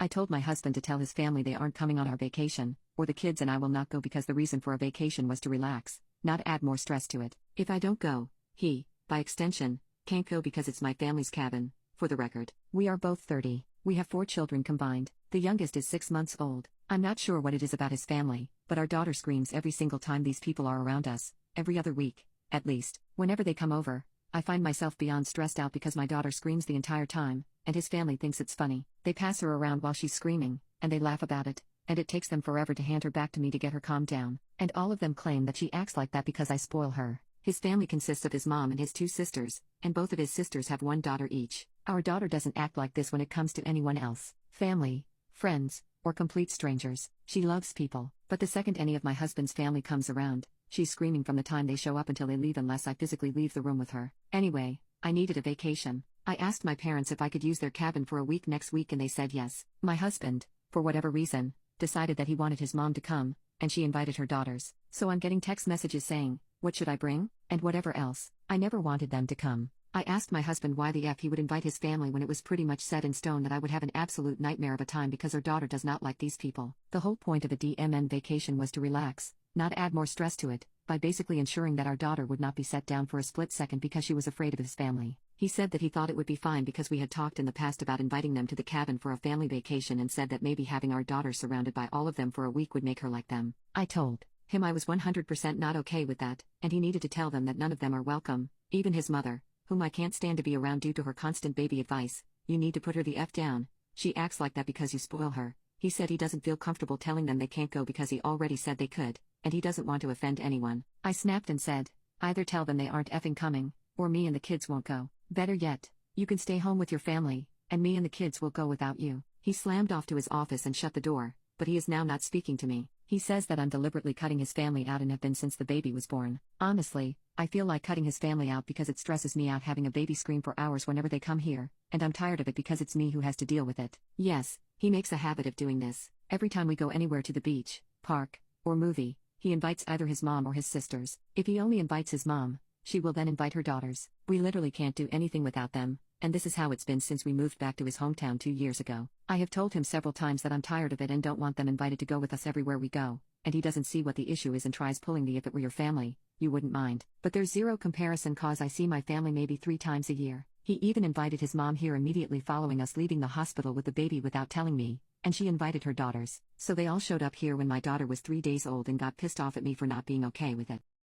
I told my husband to tell his family they aren't coming on our vacation, or the kids and I will not go because the reason for a vacation was to relax, not add more stress to it. If I don't go, he, by extension, can't go because it's my family's cabin. For the record, we are both 30. We have 4 children combined. The youngest is 6 months old. I'm not sure what it is about his family, but our daughter screams every single time these people are around us, every other week, at least. Whenever they come over, I find myself beyond stressed out because my daughter screams the entire time, and his family thinks it's funny. They pass her around while she's screaming, and they laugh about it, and it takes them forever to hand her back to me to get her calmed down. And all of them claim that she acts like that because I spoil her. His family consists of his mom and his 2 sisters, and both of his sisters have 1 daughter each. Our daughter doesn't act like this when it comes to anyone else, family, friends, or complete strangers. She loves people, but the second any of my husband's family comes around, she's screaming from the time they show up until they leave unless I physically leave the room with her. Anyway, I needed a vacation. I asked my parents if I could use their cabin for a week next week and they said yes. My husband, for whatever reason, decided that he wanted his mom to come, and she invited her daughters. So I'm getting text messages saying, "What should I bring?" and whatever else. I never wanted them to come. I asked my husband why the F he would invite his family when it was pretty much set in stone that I would have an absolute nightmare of a time because her daughter does not like these people. The whole point of a DMN vacation was to relax, not add more stress to it, by basically ensuring that our daughter would not be set down for a split second because she was afraid of his family. He said that he thought it would be fine because we had talked in the past about inviting them to the cabin for a family vacation and said that maybe having our daughter surrounded by all of them for a week would make her like them. I told him I was 100% not okay with that, and he needed to tell them that none of them are welcome, even his mother, whom I can't stand to be around due to her constant baby advice. "You need to put her the F down. She acts like that because you spoil her." He said he doesn't feel comfortable telling them they can't go because he already said they could, and he doesn't want to offend anyone. I snapped and said, "Either tell them they aren't effing coming, or me and the kids won't go. Better yet, you can stay home with your family, and me and the kids will go without you." He slammed off to his office and shut the door, but he is now not speaking to me. He says that I'm deliberately cutting his family out and have been since the baby was born. Honestly, I feel like cutting his family out because it stresses me out having a baby scream for hours whenever they come here, and I'm tired of it because it's me who has to deal with it. Yes, he makes a habit of doing this. Every time we go anywhere to the beach, park, or movie, he invites either his mom or his sisters. If he only invites his mom, she will then invite her daughters. We literally can't do anything without them, and this is how it's been since we moved back to his hometown 2 years ago. I have told him several times that I'm tired of it and don't want them invited to go with us everywhere we go, and he doesn't see what the issue is and tries pulling the "if it were your family, you wouldn't mind." But there's zero comparison cause I see my family maybe 3 times a year. He even invited his mom here immediately following us leaving the hospital with the baby without telling me, and she invited her daughters. So they all showed up here when my daughter was 3 days old and got pissed off at me for not being okay with it.